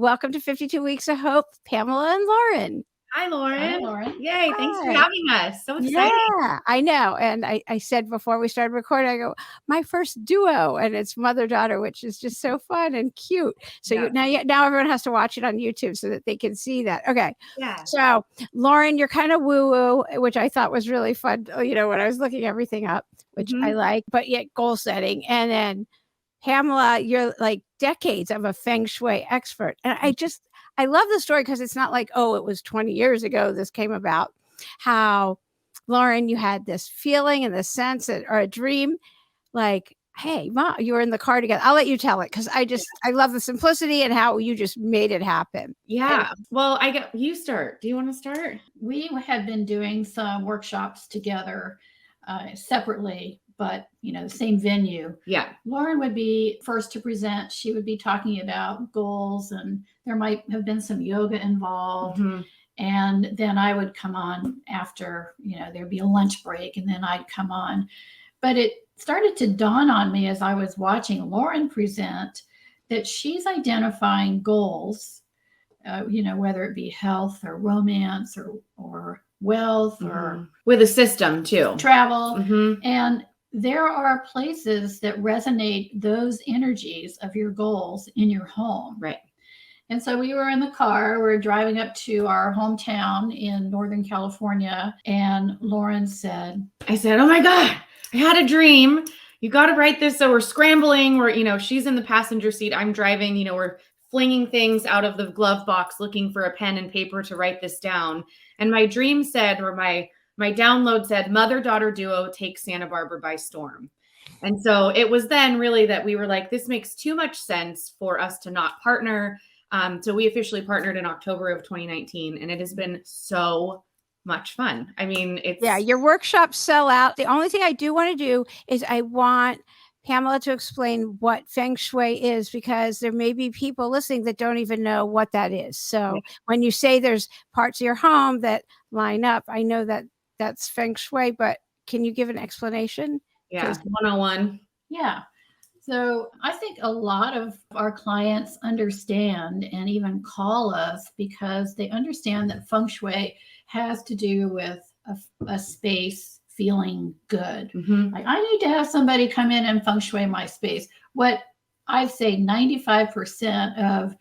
welcome to 52 Weeks of Hope, Pamela and Lauren. Hi, Lauren. Hi, Lauren. Yay, thanks for having us. So exciting. Yeah, I know. And I said before we started recording, I go, my first duo, and it's mother-daughter, which is just so fun and cute. So now everyone has to watch it on YouTube so that they can see that. Okay. Yeah. So Lauren, you're kind of woo-woo, which I thought was really fun, when I was looking everything up, which I like, but yet goal setting. And then Pamela, you're like decades of a Feng Shui expert. And I love the story because it's not like, oh, it was 20 years ago this came about. How, Lauren, you had this feeling and the sense or a dream like, hey, Mom, you were in the car together. I'll let you tell it because I love the simplicity and how you just made it happen. Yeah. Well, you start. Do you want to start? We had been doing some workshops together separately, but the same venue. Yeah. Lauren would be first to present. She would be talking about goals, and there might have been some yoga involved. Mm-hmm. And then I would come on after, there'd be a lunch break, and then I'd come on. But it started to dawn on me as I was watching Lauren present that she's identifying goals, whether it be health or romance or wealth or with a system too, travel. And there are places that resonate those energies of your goals in your home. Right. And so we were in the car, we're driving up to our hometown in Northern California. And Lauren said, oh my God, I had a dream. You got to write this. So we're scrambling. She's in the passenger seat. I'm driving, we're flinging things out of the glove box, looking for a pen and paper to write this down. And my dream said, or my download said, mother-daughter duo takes Santa Barbara by storm. And so it was then really that we were like, this makes too much sense for us to not partner. So we officially partnered in October of 2019, and it has been so much fun. I mean, your workshops sell out. The only thing I do want to do is I want Pamela to explain what Feng Shui is, because there may be people listening that don't even know what that is. So when you say there's parts of your home that line up, I know that that's Feng Shui, but can you give an explanation? Yeah, 101. Yeah. So I think a lot of our clients understand and even call us because they understand that Feng Shui has to do with a space feeling good. Like, I need to have somebody come in and Feng Shui my space. What I'd say 95% of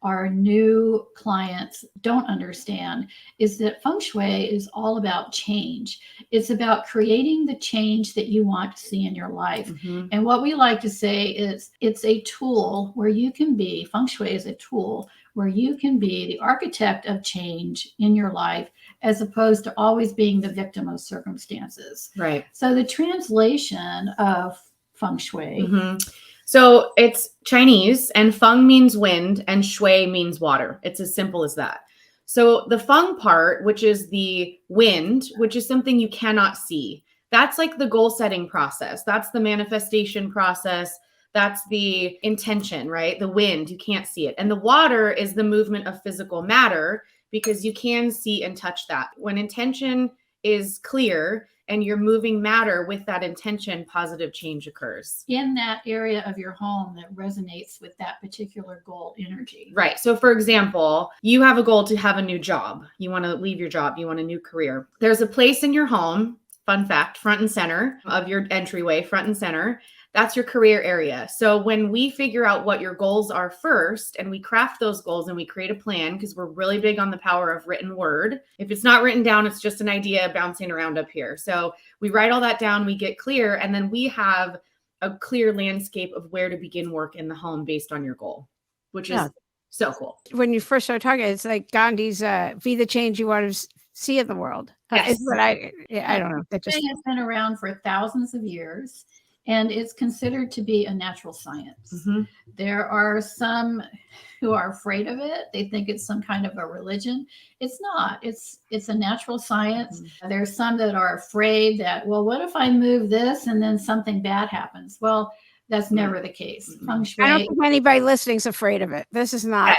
our new clients don't understand is that Feng Shui is all about change. It's about creating the change that you want to see in your life. And what we like to say is it's a tool where you can be, Feng Shui is a tool where you can be the architect of change in your life, as opposed to always being the victim of circumstances. Right. So the translation of Feng Shui. So it's Chinese, and Feng means wind and Shui means water. It's as simple as that. So the Feng part, which is the wind, which is something you cannot see, that's like the goal setting process. That's the manifestation process. That's the intention, right? The wind, you can't see it. And the water is the movement of physical matter, because you can see and touch that. When intention is clear and you're moving matter with that intention, positive change occurs. In that area of your home that resonates with that particular goal energy. Right. So for example, you have a goal to have a new job. You want to leave your job. You want a new career. There's a place in your home, fun fact, front and center of your entryway, front and center. That's your career area. So when we figure out what your goals are first, and we craft those goals and we create a plan, because we're really big on the power of written word. If it's not written down, it's just an idea bouncing around up here. So we write all that down, we get clear, and then we have a clear landscape of where to begin work in the home based on your goal, which is so cool. When you first started talking, it's like Gandhi's be the change you want to see in the world. Yes. But I don't know. That just has been around for thousands of years. And it's considered to be a natural science. There are some who are afraid of it. They think it's some kind of a religion. It's not. It's a natural science. There's some that are afraid that, well, what if I move this and then something bad happens? Well, that's never the case. Feng Shui, I don't think anybody listening is afraid of it. This is not.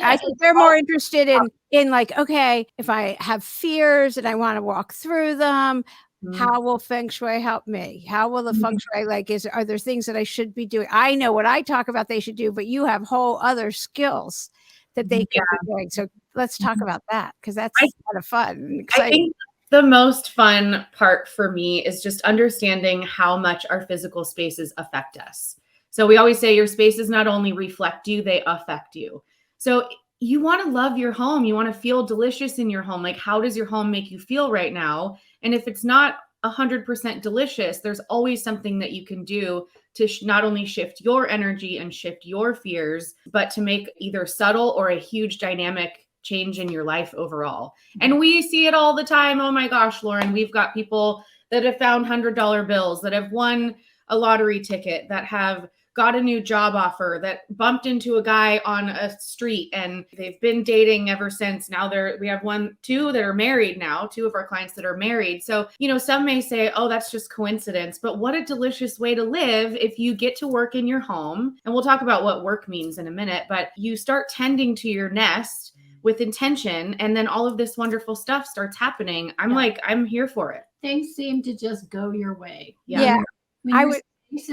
I think they're more interested in like, okay, if I have fears and I want to walk through them, how will Feng Shui help me? How will the Feng Shui, like, are there things that I should be doing? I know what I talk about they should do, but you have whole other skills that they could be doing. So let's talk about that, because that's kind of fun and exciting. I think the most fun part for me is just understanding how much our physical spaces affect us. So we always say your spaces not only reflect you, they affect you. So you want to love your home. You want to feel delicious in your home. Like, how does your home make you feel right now? And if it's not 100% delicious, there's always something that you can do to not only shift your energy and shift your fears, but to make either subtle or a huge dynamic change in your life overall. And we see it all the time. Oh my gosh, Lauren, we've got people that have found $100 bills, that have won a lottery ticket, that have got a new job offer, that bumped into a guy on a street and they've been dating ever since. Now we have two that are married now, two of our clients that are married. So, some may say, oh, that's just coincidence, but what a delicious way to live if you get to work in your home. And we'll talk about what work means in a minute, but you start tending to your nest with intention, and then all of this wonderful stuff starts happening. I'm here for it. Things seem to just go your way. Yeah. When your space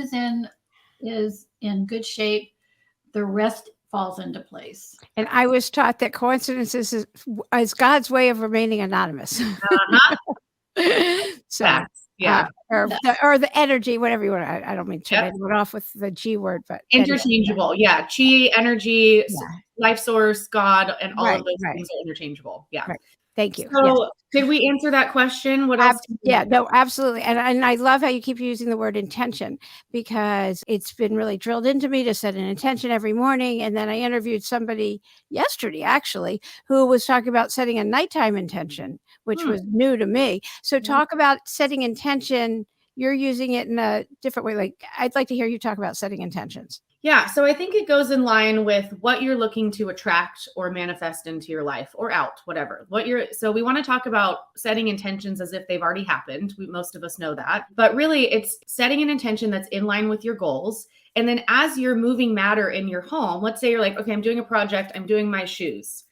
is in good shape, the rest falls into place. And I was taught that coincidences is God's way of remaining anonymous. So, Facts. Yeah. Or the energy, whatever you want. I don't mean to turn anyone off with the G word, but interchangeable. Yeah. Chi, energy, life source, God, and all of those things are interchangeable. Yeah. Right. Thank you. So did we answer that question? What else? No, absolutely. And I love how you keep using the word intention, because it's been really drilled into me to set an intention every morning. And then I interviewed somebody yesterday, actually, who was talking about setting a nighttime intention, which was new to me. So talk about setting intention. You're using it in a different way. Like, I'd like to hear you talk about setting intentions. Yeah. So I think it goes in line with what you're looking to attract or manifest into your life or out, whatever. So we want to talk about setting intentions as if they've already happened. Most of us know that, but really it's setting an intention that's in line with your goals. And then as you're moving matter in your home, let's say you're like, okay, I'm doing a project, I'm doing my shoes.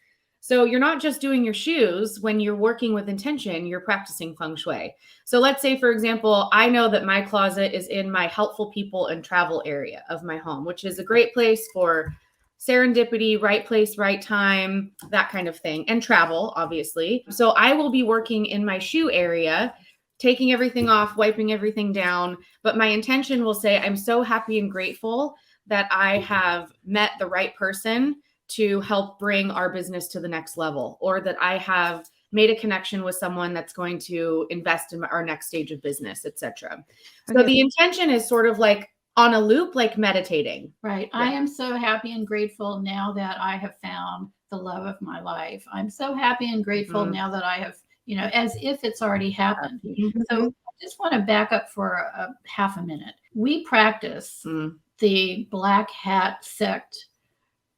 So you're not just doing your shoes. When you're working with intention, you're practicing Feng Shui. So let's say, for example, I know that my closet is in my helpful people and travel area of my home, which is a great place for serendipity, right place, right time, that kind of thing, and travel, obviously. So I will be working in my shoe area, taking everything off, wiping everything down. But my intention will say, I'm so happy and grateful that I have met the right person to help bring our business to the next level, or that I have made a connection with someone that's going to invest in our next stage of business, etc. So the intention is sort of like on a loop, like meditating. Right. Yeah. I am so happy and grateful now that I have found the love of my life. I'm so happy and grateful now that I have, as if it's already happened. So I just want to back up for a half a minute. We practice the Black Hat sect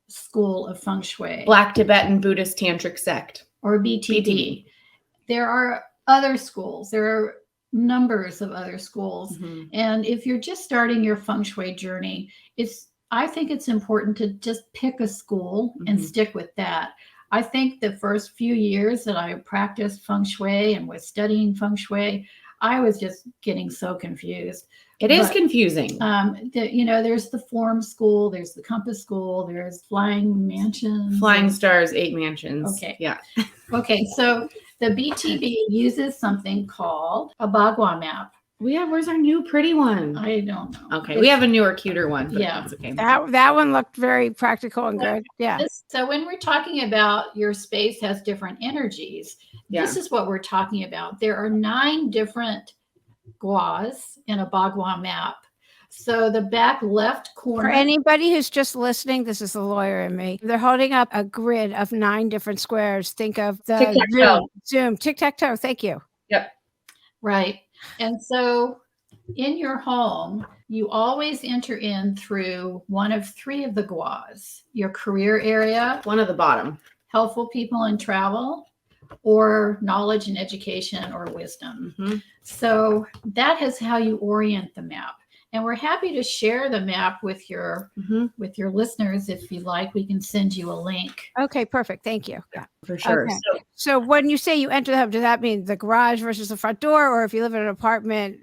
school of Feng Shui. Black Tibetan Buddhist Tantric Sect. Or BTD. There are other schools. There are numbers of other schools. And if you're just starting your Feng Shui journey, I think it's important to just pick a school and stick with that. I think the first few years that I practiced Feng Shui and was studying Feng Shui, I was just getting so confused. It is confusing. There's the Form School, there's the Compass School, there's Flying Mansions. Flying Stars, 8 Mansions. Okay. Yeah. Okay, so the BTB uses something called a Bagua map. Where's our new pretty one? I don't know. Okay, we have a newer, cuter one. Yeah. That's okay. That one looked very practical and good. Yeah. So when we're talking about your space has different energies, this is what we're talking about. There are 9 different guas in a Bagua map. So the back left corner. For anybody who's just listening, this is the lawyer in me. They're holding up a grid of 9 different squares. Think of the Zoom tic-tac-toe. Thank you. Yep. Right. And so in your home, you always enter in through one of 3 of the guas. Your career area. One of the bottom. Helpful people and travel. Or knowledge and education or wisdom. So that is how you orient the map. And we're happy to share the map with your listeners. If you like, we can send you a link. Okay, perfect. Thank you. Yeah, for sure. Okay. So when you say you enter the home, does that mean the garage versus the front door? Or if you live in an apartment,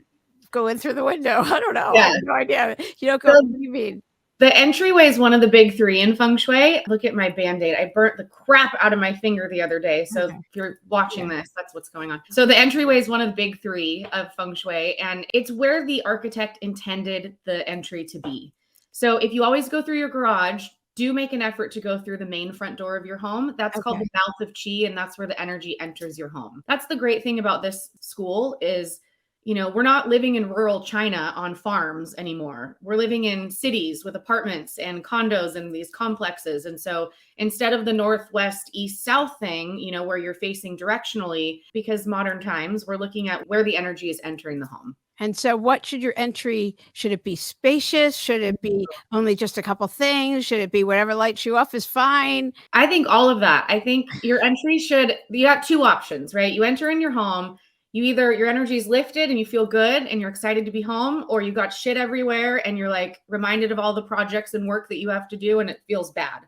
go in through the window? I don't know. Yeah. I have no idea. You don't go, what do you mean? The entryway is one of the big three in Feng Shui. Look at my Band-Aid. I burnt the crap out of my finger the other day. So if you're watching this, that's what's going on. So the entryway is one of the big three of Feng Shui, and it's where the architect intended the entry to be. So if you always go through your garage, do make an effort to go through the main front door of your home. That's called the mouth of Qi, and that's where the energy enters your home. That's the great thing about this school is, you know, we're not living in rural China on farms anymore. We're living in cities with apartments and condos and these complexes. And so instead of the northwest, east, south thing, you know, where you're facing directionally, because modern times, we're looking at where the energy is entering the home. And so what should your entry, should it be spacious? Should it be only just a couple things? Should it be whatever lights you up is fine? I think all of that. I think your entry you got two options, right? You enter in your home, you either your energy is lifted and you feel good and you're excited to be home, or you got shit everywhere and you're like reminded of all the projects and work that you have to do and it feels bad.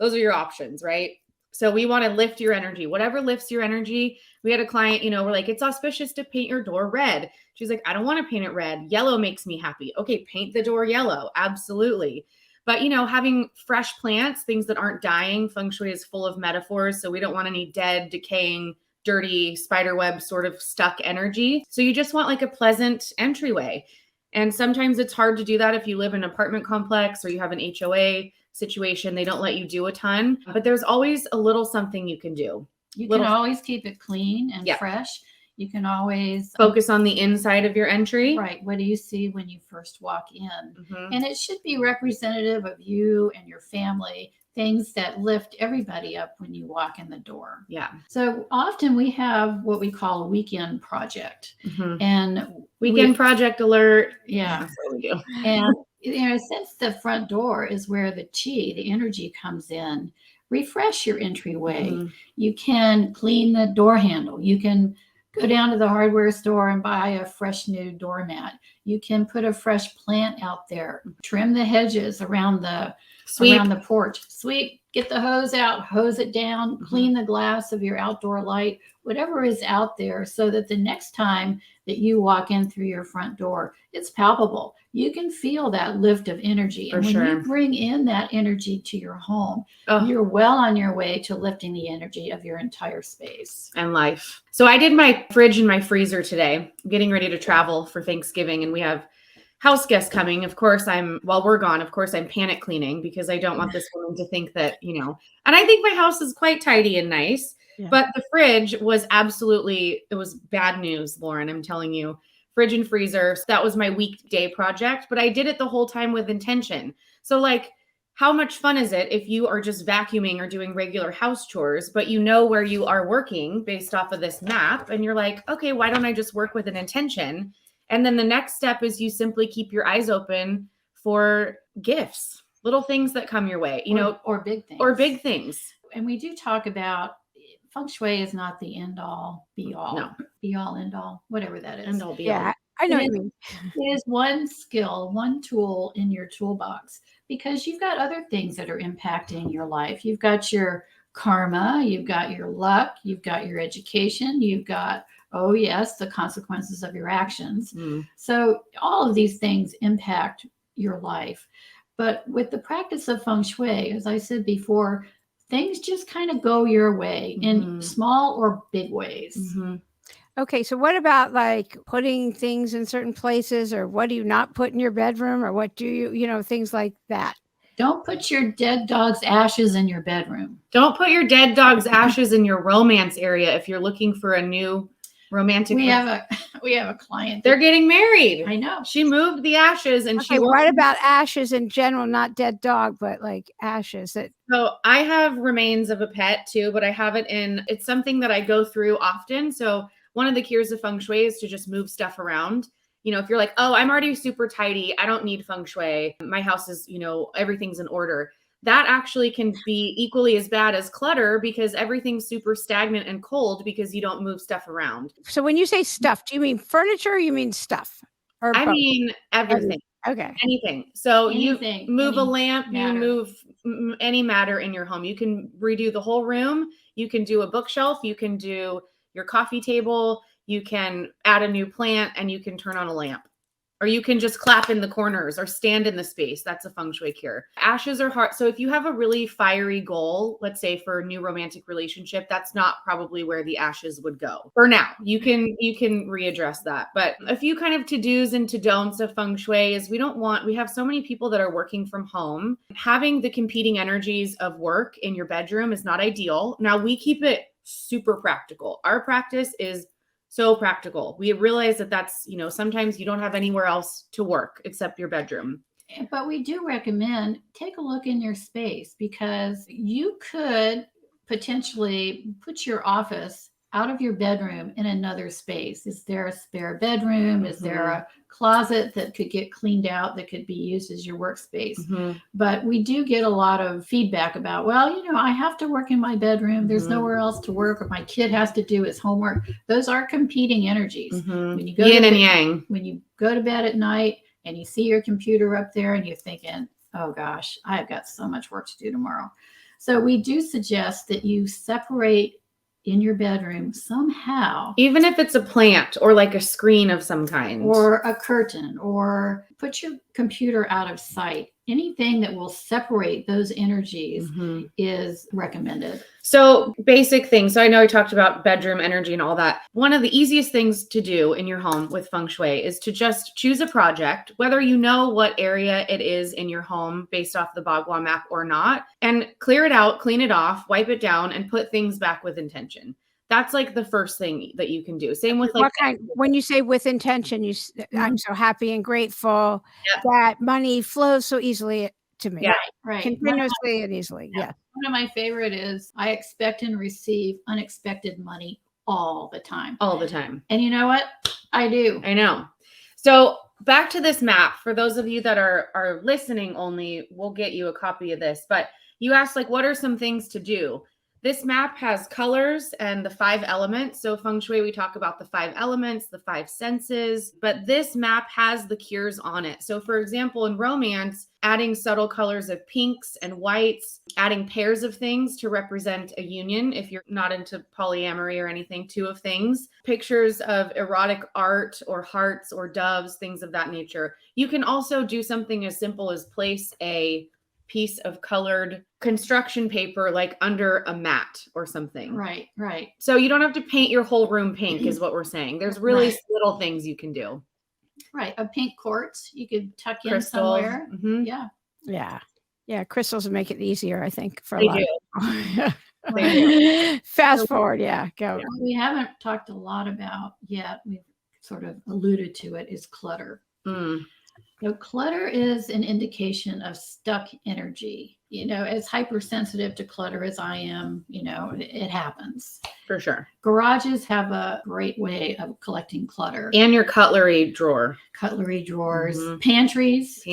Those are your options, right? So we want to lift your energy, whatever lifts your energy. We had a client, you know, we're like, it's auspicious to paint your door red. She's like, I don't want to paint it red. Yellow makes me happy. Okay, paint the door yellow. Absolutely. But, you know, having fresh plants, things that aren't dying, Feng Shui is full of metaphors. So we don't want any dead, decaying, dirty spiderweb sort of stuck energy. So you just want like a pleasant entryway. And sometimes it's hard to do that if you live in an apartment complex or you have an HOA situation. They don't let you do a ton, but there's always a little something you can do. You can always keep it clean and fresh. You can always focus on the inside of your entry. Right. What do you see when you first walk in? And it should be representative of you and your family, things that lift everybody up when you walk in the door. Yeah. So often we have what we call a weekend project. And weekend project alert. Yeah. That's what we do. And you know, since the front door is where the Qi, the energy comes in, refresh your entryway. You can clean the door handle. You can go down to the hardware store and buy a fresh new doormat. You can put a fresh plant out there. Trim the hedges around the porch. Sweep, get the hose out, hose it down, clean the glass of your outdoor light, whatever is out there, so that the next time that you walk in through your front door, it's palpable. You can feel that lift of energy. And when you bring in that energy to your home, you're well on your way to lifting the energy of your entire space. And life. So I did my fridge and my freezer today. I'm getting ready to travel for Thanksgiving, and we have house guests coming. Of course, while we're gone, of course, I'm panic cleaning because I don't want this woman to think that, you know, and I think my house is quite tidy and nice. But the fridge was it was bad news, Lauren. I'm telling you, fridge and freezer. So that was my weekday project, but I did it the whole time with intention. So like, how much fun is it if you are just vacuuming or doing regular house chores, but you know where you are working based off of this map, and you're like, okay, why don't I just work with an intention? And then the next step is you simply keep your eyes open for gifts, little things that come your way, or big things. Or big things. And we do talk about Feng Shui is not the end all, be all. No. Be all, end all, whatever that is. End all, be all. Yeah, I know what you mean. It is one skill, one tool in your toolbox, because you've got other things that are impacting your life. You've got your karma, you've got your luck, you've got your education, you've got, the consequences of your actions. So all of these things impact your life. But with the practice of Feng Shui, as I said before, things just kind of go your way in small or big ways. Okay, so what about like putting things in certain places, or what do you not put in your bedroom, or what do you, things like that? Don't put your dead dog's ashes in your bedroom. Don't put your dead dog's ashes in your romance area if you're looking for a new romantic. We have a client. They're getting married. I know. She moved the ashes, and what about ashes in general? Not dead dog, but like ashes that. So I have remains of a pet too, but I have it it's something that I go through often. So one of the cures of Feng Shui is to just move stuff around. If you're like, oh, I'm already super tidy, I don't need Feng Shui, my house is, everything's in order. That actually can be equally as bad as clutter, because everything's super stagnant and cold because you don't move stuff around. So when you say stuff, do you mean furniture or you mean stuff? Or I both? mean, everything. Okay. Anything. So Anything, you move a any lamp, you matter. move any matter in your home. You can redo the whole room. You can do a bookshelf. You can do your coffee table. You can add a new plant, and you can turn on a lamp. Or you can just clap in the corners or stand in the space. That's a feng shui cure. Ashes are hard. So if you have a really fiery goal, let's say for a new romantic relationship, that's not probably where the ashes would go. For now, you can readdress that. But a few kind of to-dos and to-don'ts of feng shui is we have so many people that are working from home. Having the competing energies of work in your bedroom is not ideal. Now we keep it super practical. Our practice is so practical. We realize that that's, sometimes you don't have anywhere else to work except your bedroom. But we do recommend take a look in your space, because you could potentially put your office out of your bedroom in another space. Is there a spare bedroom? Is there a closet that could get cleaned out that could be used as your workspace? But we do get a lot of feedback about, well, I have to work in my bedroom. There's nowhere else to work, or my kid has to do his homework. Those are competing energies. When you go Yin and yang. When you go to bed at night and you see your computer up there and you're thinking, oh gosh, I've got so much work to do tomorrow. So we do suggest that you separate in your bedroom somehow. Even if it's a plant or like a screen of some kind. Or a curtain, or put your computer out of sight. Anything that will separate those energies is recommended. So basic things. So I know I talked about bedroom energy and all that. One of the easiest things to do in your home with feng shui is to just choose a project, whether you know what area it is in your home based off the Bagua map or not, and clear it out, clean it off, wipe it down, and put things back with intention. That's like the first thing that you can do. Same with like when you say with intention, I'm so happy and grateful that money flows so easily to me. Yeah, right. Continuously and easily. Yeah. One of my favorite is I expect and receive unexpected money all the time. All the time. And you know what? I do. I know. So back to this map. For those of you that are listening only, we'll get you a copy of this. But you asked, like, what are some things to do? This map has colors and the 5 elements. So feng shui, we talk about the 5 elements, the 5 senses, but this map has the cures on it. So for example, in romance, adding subtle colors of pinks and whites, adding pairs of things to represent a union. If you're not into polyamory or anything, 2 of things, pictures of erotic art or hearts or doves, things of that nature. You can also do something as simple as place a piece of colored construction paper like under a mat or something. Right. So you don't have to paint your whole room pink is what we're saying. There's really little things you can do. Right. A pink quartz you could tuck in Crystals. somewhere. Yeah. Crystals would make it easier, I think, for They a lot. do. Right. Fast forward. Yeah. Go. What we haven't talked a lot about yet, we've sort of alluded to it, is clutter. So clutter is an indication of stuck energy. As hypersensitive to clutter as I am, it happens. For sure. Garages have a great way of collecting clutter. And your cutlery drawer. Cutlery drawers, pantries,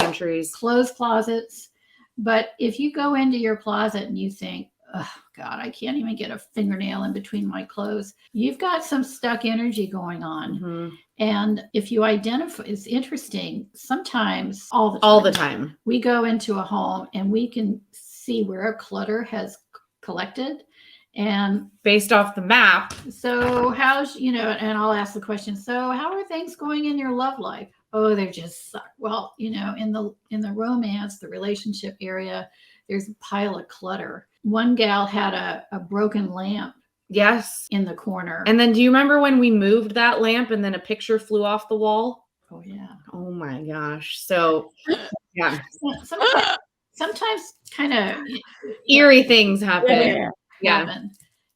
clothes closets. But if you go into your closet and you think, oh God, I can't even get a fingernail in between my clothes, you've got some stuck energy going on. And if you identify, it's interesting, sometimes all the time, we go into a home and we can see where a clutter has collected. And based off the map. So how's, and I'll ask the question, so how are things going in your love life? Oh, they just suck. Well, in the romance, the relationship area, there's a pile of clutter. One gal had a broken lamp. Yes. In the corner. And then do you remember when we moved that lamp and then a picture flew off the wall? Oh, yeah. Oh, my gosh. So, yeah. Sometimes kind of eerie things happen. Yeah.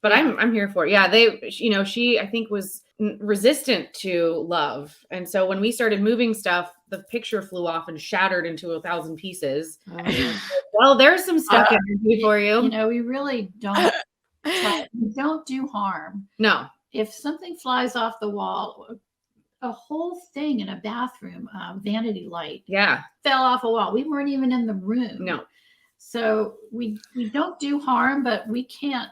But yeah. I'm here for it. Yeah. She, I think, was resistant to love. And so when we started moving stuff, the picture flew off and shattered into 1,000 pieces. Well, there's some stuck energy for you. We really don't. We don't do harm. No. If something flies off the wall, a whole thing in a bathroom, vanity light, fell off a wall. We weren't even in the room. No. So we don't do harm, but we can't.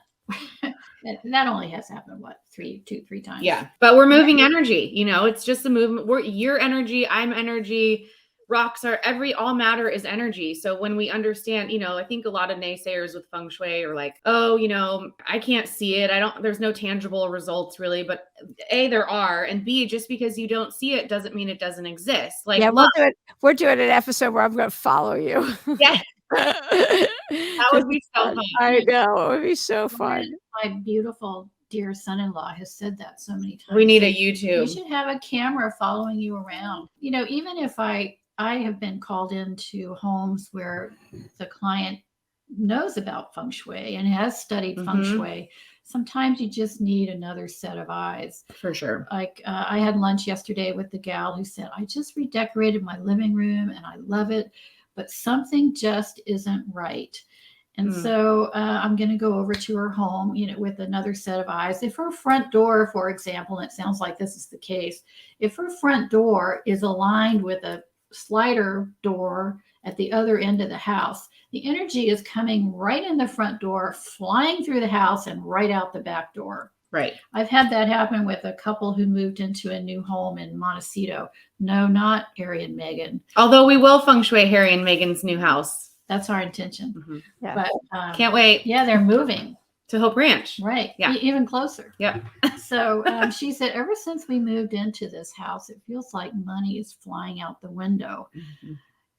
That only has happened, what, 3 times? Yeah. But we're moving energy, it's just a movement. We're your energy, I'm energy. Rocks are all matter is energy. So when we understand, I think a lot of naysayers with Feng Shui are like, oh, I can't see it. There's no tangible results really, but A, there are. And B, just because you don't see it doesn't mean it doesn't exist. Like, yeah, we're doing an episode where I'm going to follow you. Yeah. That would be so fun. I know. It would be so fun. My beautiful dear son-in-law has said that so many times. We need a YouTube. You should have a camera following you around. Even if I have been called into homes where the client knows about Feng Shui and has studied Feng Shui. Sometimes you just need another set of eyes. For sure. Like I had lunch yesterday with the gal who said, I just redecorated my living room and I love it, but something just isn't right. And so I'm going to go over to her home, with another set of eyes. If her front door, for example, and it sounds like this is the case, if her front door is aligned with a slider door at the other end of the house, the energy is coming right in the front door, flying through the house and right out the back door. Right. I've had that happen with a couple who moved into a new home in Montecito. No, not Harry and Meghan. Although we will Feng Shui Harry and Meghan's new house. That's our intention. Yeah. But can't wait. Yeah, they're moving to Hope Ranch. Right. Yeah. Even closer. Yep. So she said, ever since we moved into this house, it feels like money is flying out the window.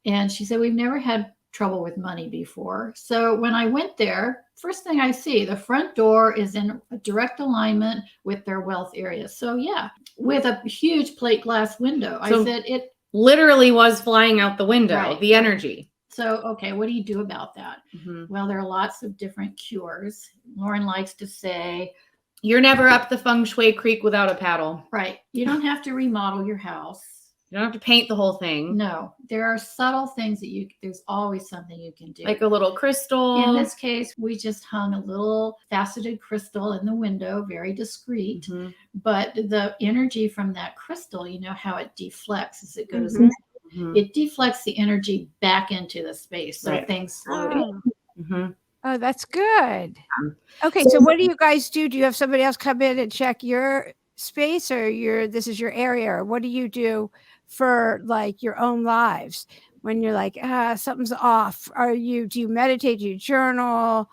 And she said, we've never had trouble with money before. So when I went there, first thing I see, the front door is in a direct alignment with their wealth area. So yeah, with a huge plate glass window. So I said it literally was flying out the window, right. The energy. So, okay, what do you do about that? Well, there are lots of different cures. Lauren likes to say, you're never up the Feng Shui creek without a paddle. Right. You don't have to remodel your house. You don't have to paint the whole thing. No, there are subtle things that there's always something you can do. Like a little crystal. In this case, we just hung a little faceted crystal in the window, very discreet. But the energy from that crystal, how it deflects as it goes in. It deflects the energy back into the space. So things slow down. Oh, that's good. Okay, so what do you guys do? Do you have somebody else come in and check your space, or this is your area, or what do you do for like your own lives when you're like, something's off? Do you meditate? Do you journal?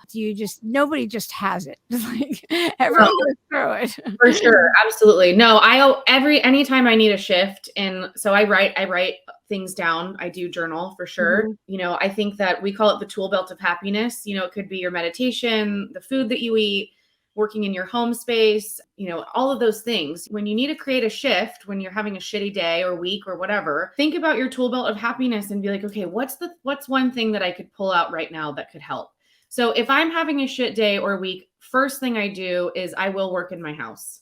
Nobody just has it. Like everyone goes through it. For sure. Absolutely. No, anytime I need a shift. And so I write things down. I do journal for sure. I think that we call it the tool belt of happiness. It could be your meditation, the food that you eat, working in your home space, all of those things. When you need to create a shift, when you're having a shitty day or week or whatever, think about your tool belt of happiness and be like, okay, what's one thing that I could pull out right now that could help? So if I'm having a shit day or week, first thing I do is I will work in my house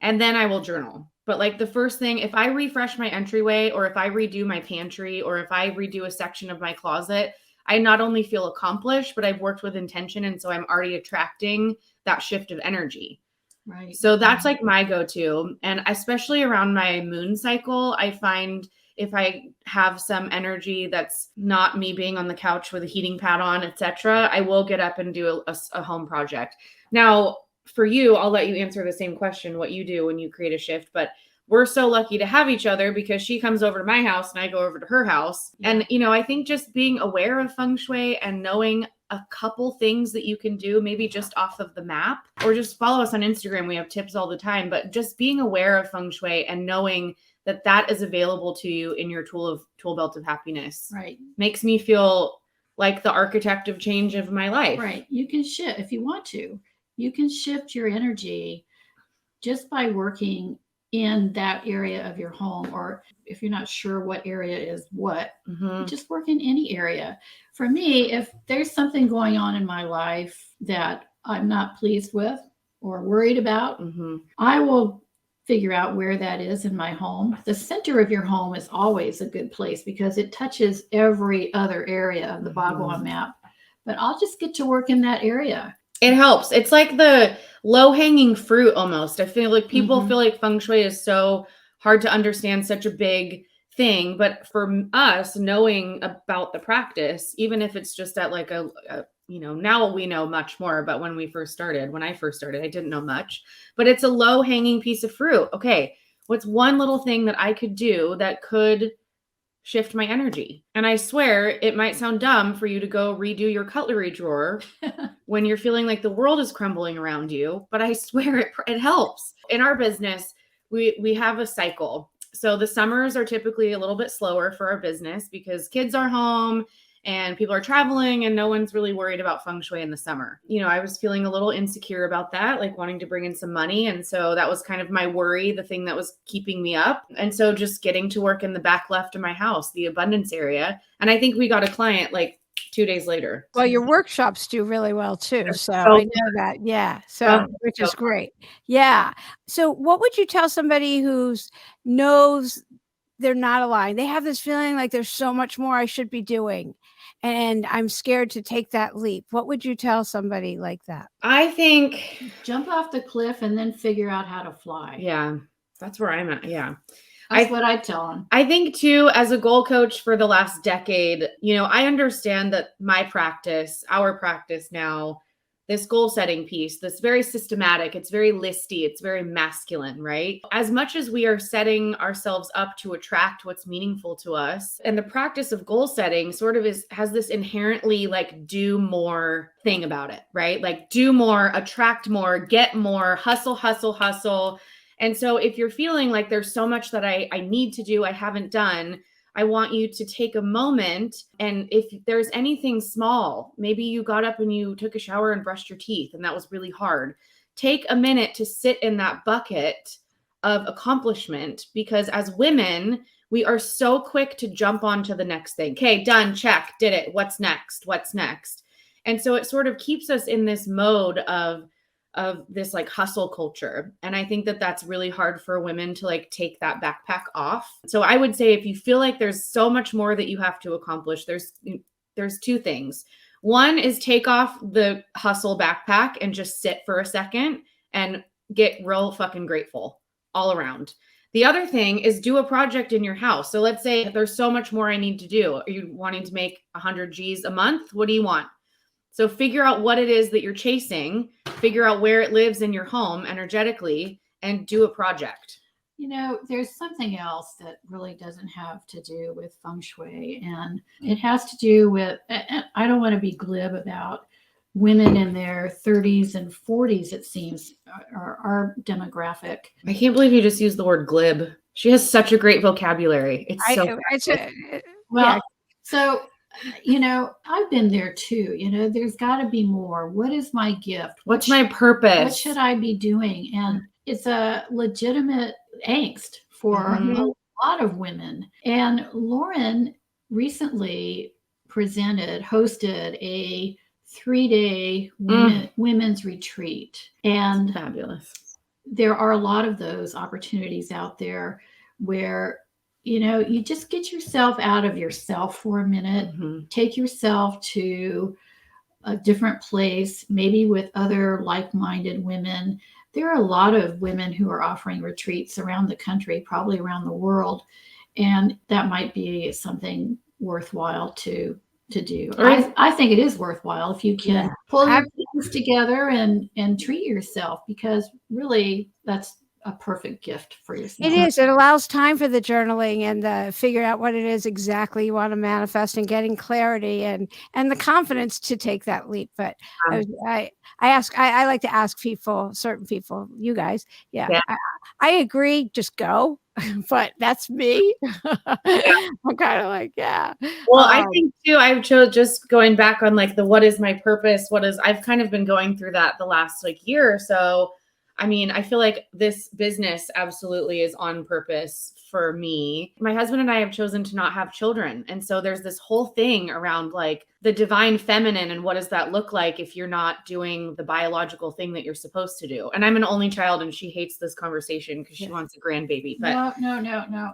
and then I will journal. But like the first thing, if I refresh my entryway or if I redo my pantry or if I redo a section of my closet, I not only feel accomplished, but I've worked with intention. And so I'm already attracting that shift of energy. Right. So that's like my go-to. And especially around my moon cycle, I find if I have some energy that's not me being on the couch with a heating pad on, etc., I will get up and do a home project. Now, for you, I'll let you answer the same question, what you do when you create a shift. But we're so lucky to have each other because she comes over to my house and I go over to her house. Yeah. And, I think just being aware of Feng Shui and knowing a couple things that you can do, maybe just off of the map, or just follow us on Instagram. We have tips all the time, but just being aware of Feng Shui and knowing that is available to you in your tool belt of happiness. Right. Makes me feel like the architect of change of my life. Right. You can shift if you want to. You can shift your energy just by working in that area of your home, or if you're not sure what area is what, just work in any area. For me, if there's something going on in my life that I'm not pleased with or worried about, I will figure out where that is in my home. The center of your home is always a good place because it touches every other area of the Bhagwan map. But I'll just get to work in that area. It helps. It's like the low-hanging fruit almost. I feel like people feel like Feng Shui is so hard to understand, such a big thing. But for us, knowing about the practice, even if it's just at like a now we know much more, but when I first started, I didn't know much, but it's a low hanging piece of fruit. Okay. What's one little thing that I could do that could shift my energy? And I swear it might sound dumb for you to go redo your cutlery drawer when you're feeling like the world is crumbling around you, but I swear it helps. In our business, we have a cycle. So the summers are typically a little bit slower for our business because kids are home and people are traveling and no one's really worried about feng shui in the summer. I was feeling a little insecure about that, like wanting to bring in some money. And so that was kind of my worry, the thing that was keeping me up. And so just getting to work in the back left of my house, the abundance area. And I think we got a client like 2 days later. Well, your workshops do really well too. So I know that. Yeah. So, which is great. Yeah. So what would you tell somebody who knows they're not aligned? They have this feeling like there's so much more I should be doing, and I'm scared to take that leap. What would you tell somebody like that? I think jump off the cliff and then figure out how to fly. Yeah, that's where I'm at. Yeah. That's what I tell them. I think too, as a goal coach for the last decade, I understand that our practice now, this goal setting piece, that's very systematic, it's very listy, it's very masculine, right? As much as we are setting ourselves up to attract what's meaningful to us, and the practice of goal setting sort of has this inherently like do more thing about it, right? Like do more, attract more, get more, hustle, hustle, hustle. And so if you're feeling like there's so much that I need to do, I haven't done, I want you to take a moment. And if there's anything small, maybe you got up and you took a shower and brushed your teeth and that was really hard. Take a minute to sit in that bucket of accomplishment, because as women, we are so quick to jump onto the next thing. Okay, done, check, did it. What's next? What's next? And so it sort of keeps us in this mode of this like hustle culture. And I think that that's really hard for women to like take that backpack off. So I would say if you feel like there's so much more that you have to accomplish, there's two things. One is take off the hustle backpack and just sit for a second and get real fucking grateful all around. The other thing is do a project in your house. So let's say there's so much more I need to do. Are you wanting to make 100 G's a month? What do you want? So figure out what it is that you're chasing, figure out where it lives in your home energetically, and do a project. There's something else that really doesn't have to do with feng shui, and it has to do with, and I don't want to be glib about women in their 30s and 40s, it seems, are our demographic. I can't believe you just used the word glib. She has such a great vocabulary. So I've been there too. There's got to be more. What is my gift? What's my purpose? What should I be doing? And it's a legitimate angst for a lot of women. And Lauren recently hosted a 3-day women's retreat. And fabulous. There are a lot of those opportunities out there where you just get yourself out of yourself for a minute, take yourself to a different place, maybe with other like-minded women. There are a lot of women who are offering retreats around the country, probably around the world. And that might be something worthwhile to do. I think it is worthwhile if you can pull your things together and treat yourself, because really that's a perfect gift for yourself. It is. It allows time for the journaling and figure out what it is exactly you want to manifest, and getting clarity and the confidence to take that leap. But I like to ask certain people, you guys. Yeah. I agree. Just go. But that's me. I'm kind of like, yeah. Well, I think too, I chose just going back on like what is my purpose? I've kind of been going through that the last year or so. I mean, I feel like this business absolutely is on purpose for me. My husband and I have chosen to not have children. And so there's this whole thing around like the divine feminine and what does that look like if you're not doing the biological thing that you're supposed to do. And I'm an only child and she hates this conversation because she wants a grandbaby. But no.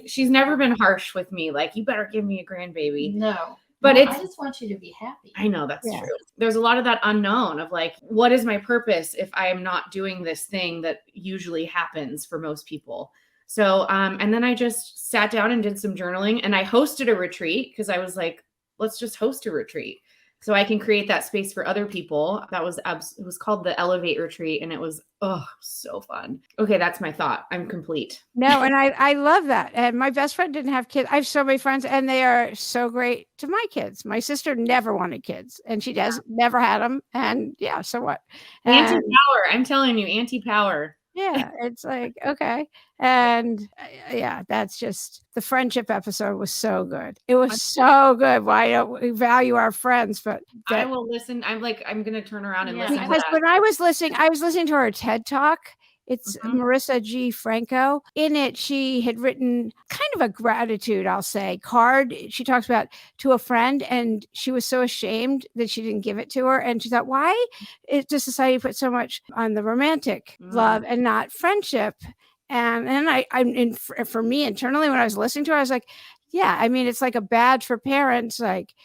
She's never been harsh with me. Like, you better give me a grandbaby. No. But I just want you to be happy. I know that's true. There's a lot of that unknown of like, what is my purpose if I am not doing this thing that usually happens for most people? So, and then I just sat down and did some journaling, and I hosted a retreat because I was like, let's just host a retreat. so I can create that space for other people. That was, it was called the Elevate Retreat, and it was, so fun. Okay. That's my thought. I'm complete. No, and I love that. And my best friend didn't have kids. I have so many friends, and they are so great to my kids. My sister never wanted kids, and she never had them. And yeah, so what? Anti-power. I'm telling you, anti-power. Yeah, it's like, okay. And yeah, that's just, the friendship episode was so good. It was so good. Why don't we value our friends? But I will listen. I'm going to turn around and listen to because that. when I was listening to her TED Talk. It's Marissa G. Franco. In it, she had written kind of a gratitude, I'll say, card. She talks about to a friend, and she was so ashamed that she didn't give it to her. And she thought, why does society put so much on the romantic love and not friendship? And for me internally, when I was listening to her, I was like, yeah, I mean, it's like a badge for parents. Like,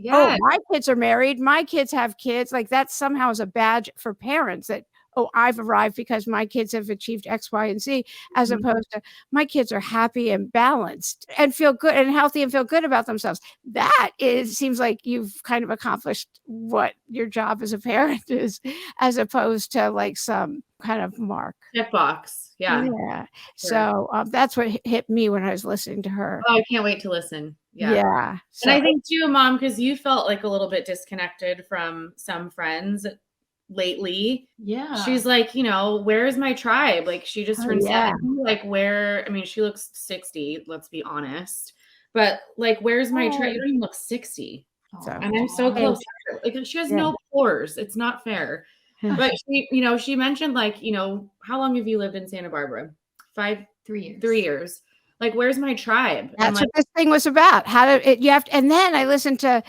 oh, my kids are married. My kids have kids. Like that somehow is a badge for parents that, oh, I've arrived because my kids have achieved X, Y, and Z, as opposed to my kids are happy and balanced and feel good and healthy and feel good about themselves. That seems like you've kind of accomplished what your job as a parent is, as opposed to like some kind of mark. Checkbox. Yeah. Yeah. Sure. So that's what hit me when I was listening to her. Oh, I can't wait to listen. Yeah. Yeah. And I think too, Mom, because you felt like a little bit disconnected from some friends lately. Yeah. She's like, where is my tribe? Like she just turned 70. Like she looks 60, let's be honest. But like, where's my tribe? You don't even look 60. And I'm so close to her. Like she has no pores. It's not fair. But she mentioned like, how long have you lived in Santa Barbara? 3 years. 3 years. Like, where's my tribe? That's what this thing was about. And then I listened to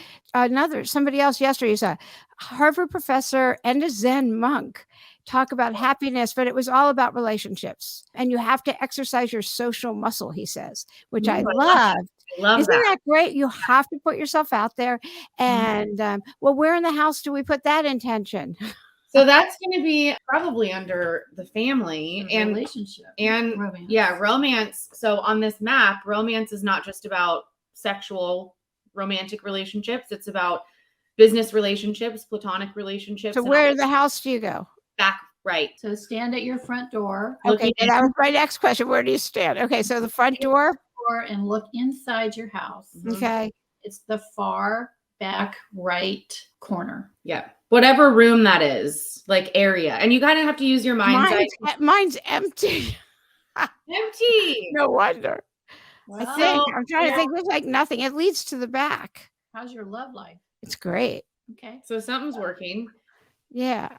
somebody else yesterday. He's a Harvard professor and a Zen monk talk about happiness, but it was all about relationships. And you have to exercise your social muscle, he says, which I love. Isn't that great? You have to put yourself out there. And where in the house do we put that intention? So that's going to be probably under the family and relationship and romance. Yeah, romance. So on this map, romance is not just about sexual romantic relationships. It's about business relationships, platonic relationships. So where in the house do you go? Back right. So stand at your front door. Okay, that was my next question. Where do you stand? Okay, so the front door and look inside your house. Okay. It's the far back right corner. Yeah. Whatever room that is, like area. And you kind of have to use your mind's eye. Mine's empty. Empty. No wonder. Well, I'm trying to think. There's like nothing. It leads to the back. How's your love life? It's great. Okay. So something's working. Yeah.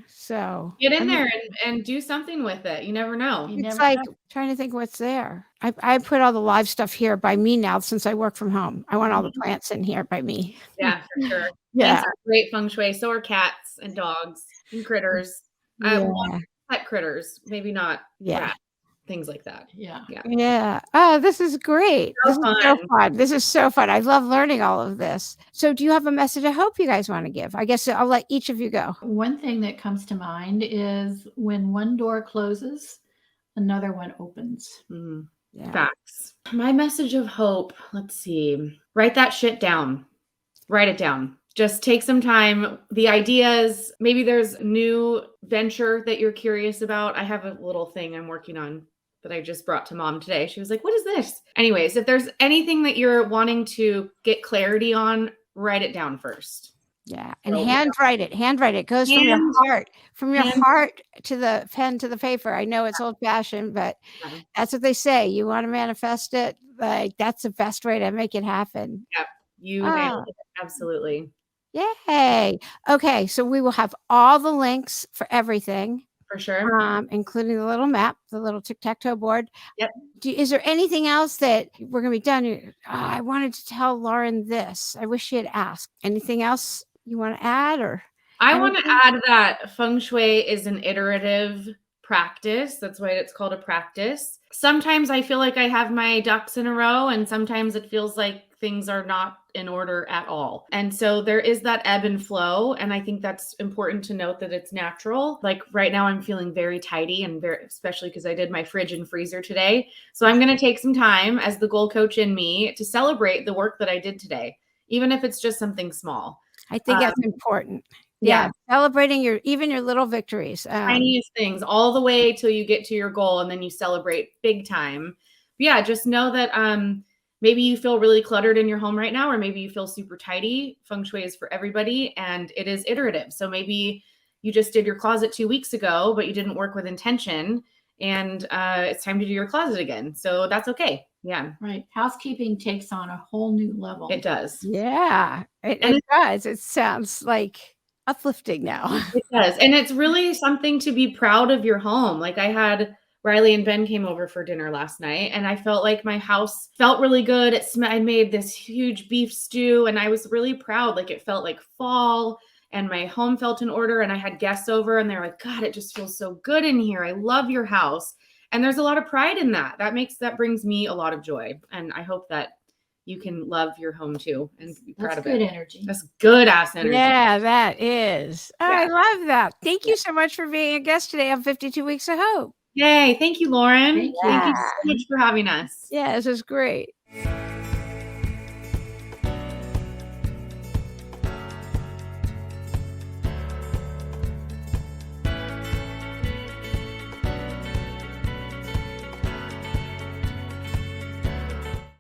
So get in there and do something with it. You never know. It's like trying to think what's there. I put all the live stuff here by me now since I work from home. I want all the plants in here by me. Yeah, for sure. Yeah. Plants are great feng shui. So are cats and dogs and critters. Pet critters, maybe not rats, things like that. Yeah. Oh, this is great. This is so fun. This is so fun. I love learning all of this. So do you have a message of hope you guys want to give? I guess I'll let each of you go. One thing that comes to mind is when one door closes, another one opens. Yeah. Facts. My message of hope, let's see. Write that shit down. Write it down. Just take some time. The ideas, maybe there's a new venture that you're curious about. I have a little thing I'm working on that I just brought to Mom today. She was like, what is this? Anyways, if there's anything that you're wanting to get clarity on, write it down first. Yeah. And handwrite it. It goes from your heart to the pen to the paper. I know it's old fashioned, but that's what they say. You want to manifest it. Like that's the best way to make it happen. Yep. You nailed it. Absolutely. Yay. Okay. So we will have all the links for everything. For sure. Including the little map, the little tic-tac-toe board. Yep. Is there anything else that we're going to be done? I wanted to tell Lauren this. I wish she had asked. Anything else you want to add? Or I want to add that feng shui is an iterative practice. That's why it's called a practice. Sometimes I feel like I have my ducks in a row, and sometimes it feels like things are not in order at all. And so there is that ebb and flow. And I think that's important to note that it's natural. Like right now I'm feeling very tidy and especially because I did my fridge and freezer today. So I'm going to take some time as the goal coach in me to celebrate the work that I did today, even if it's just something small. I think that's important. Yeah. Celebrating even your little victories. Tiniest things all the way till you get to your goal, and then you celebrate big time. But yeah, just know that maybe you feel really cluttered in your home right now, or maybe you feel super tidy. Feng Shui is for everybody, and it is iterative. So maybe you just did your closet 2 weeks ago, but you didn't work with intention, and it's time to do your closet again. So that's okay. Yeah. Right. Housekeeping takes on a whole new level. It does. Yeah, it does. It sounds like uplifting now. It does. And it's really something to be proud of your home. Like, I had Riley and Ben came over for dinner last night, and I felt like my house felt really good. I made this huge beef stew, and I was really proud. Like, it felt like fall, and my home felt in order, and I had guests over, and they're like, God, it just feels so good in here. I love your house. And there's a lot of pride in that. That brings me a lot of joy. And I hope that you can love your home too and be proud of it. That's good energy. That's good ass energy. Yeah, that is. Oh, I love that. Thank you so much for being a guest today on 52 Weeks of Hope. Yay. Thank you, Lauren. Thank you. Thank you so much for having us. Yeah, this is great.